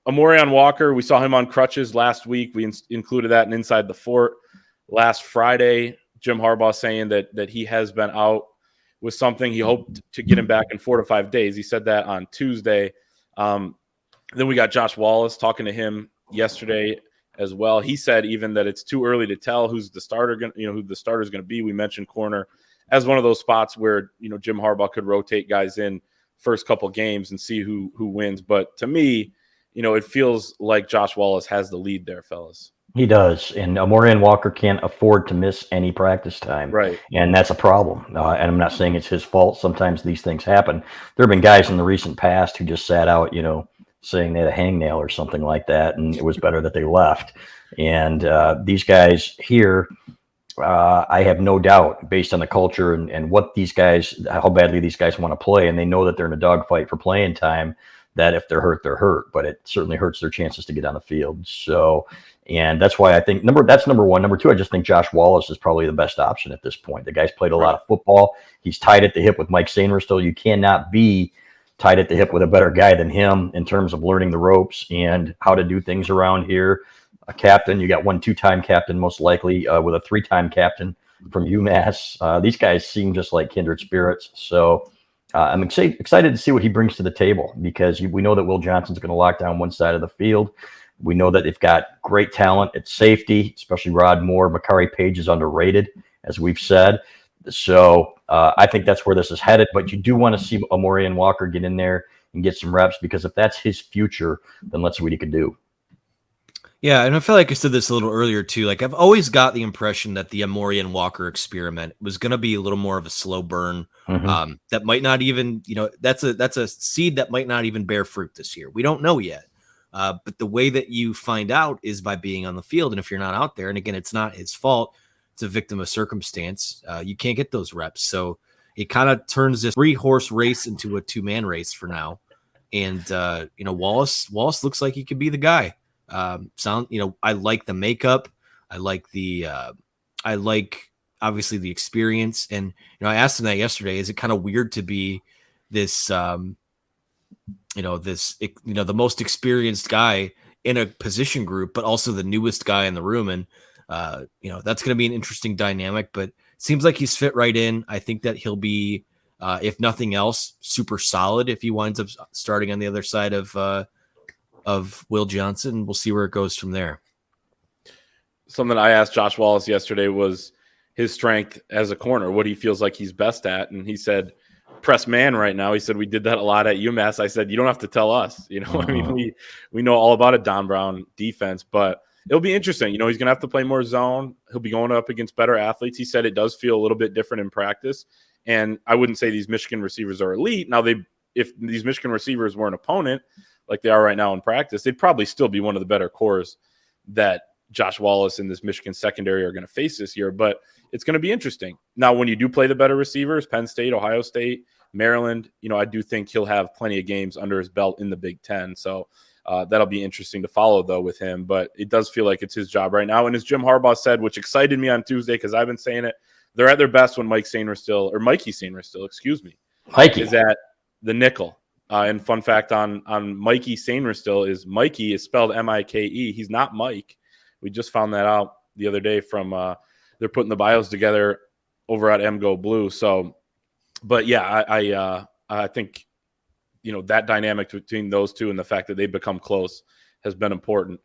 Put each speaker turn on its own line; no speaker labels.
Amorion Walker, we saw him on crutches last week. We included that in Inside the Fort. Last Friday, Jim Harbaugh saying that he has been out with something. He hoped to get him back in 4 to 5 days. He said that on Tuesday. Then we got Josh Wallace talking to him yesterday as well. He said even that it's too early to tell who the starter's going to be. We mentioned corner as one of those spots where Jim Harbaugh could rotate guys in first couple games and see who wins. But to me, it feels like Josh Wallace has the lead there, fellas.
He does, and Amorion Walker can't afford to miss any practice time,
right?
And that's a problem. And I'm not saying it's his fault. Sometimes these things happen. There have been guys in the recent past who just sat out, saying they had a hangnail or something like that, and it was better that they left. And these guys here, I have no doubt, based on the culture and what these guys, how badly these guys want to play, and they know that they're in a dogfight for playing time, that if they're hurt, they're hurt. But it certainly hurts their chances to get on the field. So, and that's why I think that's number one. Number two, I just think Josh Wallace is probably the best option at this point. The guy's played a lot of football. He's tied at the hip with Mike Sainristil. You cannot be tied at the hip with a better guy than him in terms of learning the ropes and how to do things around here. A captain, you got 1 2-time captain, most likely, with a 3-time captain from UMass. These guys seem just like kindred spirits. So I'm excited to see what he brings to the table, because we know that Will Johnson's going to lock down one side of the field. We know that they've got great talent at safety, especially Rod Moore. Makari Page is underrated, as we've said. So I think that's where this is headed. But you do want to see Amorion Walker get in there and get some reps, because if that's his future, then let's see what he can do.
Yeah, and I feel like I said this a little earlier too. Like, I've always got the impression that the Amorion Walker experiment was going to be a little more of a slow burn. That might not even, that's a seed that might not even bear fruit this year. We don't know yet. But the way that you find out is by being on the field. And if you're not out there, and again, it's not his fault, it's a victim of circumstance, you can't get those reps. So it kind of turns this 3-horse race into a 2-man race for now. And, Wallace looks like he could be the guy. I like the makeup. I like obviously the experience. And, I asked him that yesterday. Is it kind of weird to be this, the most experienced guy in a position group, but also the newest guy in the room? And, that's going to be an interesting dynamic, but it seems like he's fit right in. I think that he'll be, if nothing else, super solid if he winds up starting on the other side of Will Johnson. We'll see where it goes from there.
Something I asked Josh Wallace yesterday was his strength as a corner, what he feels like he's best at. And he said, press man right now. He said, we did that a lot at UMass. I said, you don't have to tell us, I mean, we know all about a Don Brown defense, but it'll be interesting. He's going to have to play more zone. He'll be going up against better athletes. He said it does feel a little bit different in practice. And I wouldn't say these Michigan receivers are elite. Now, if these Michigan receivers were an opponent like they are right now in practice, they'd probably still be one of the better cores that Josh Wallace and this Michigan secondary are going to face this year. But it's going to be interesting. Now, when you do play the better receivers, Penn State, Ohio State, Maryland, I do think he'll have plenty of games under his belt in the Big Ten. So that'll be interesting to follow, though, with him. But it does feel like it's his job right now. And as Jim Harbaugh said, which excited me on Tuesday because I've been saying it, they're at their best when Mikey Sainristil, is at the nickel. And fun fact on Mikey Sainristil is Mikey is spelled Mike. He's not Mike. We just found that out the other day from they're putting the bios together over at MGO Blue. So, but yeah, I think that dynamic between those two and the fact that they've become close has been important.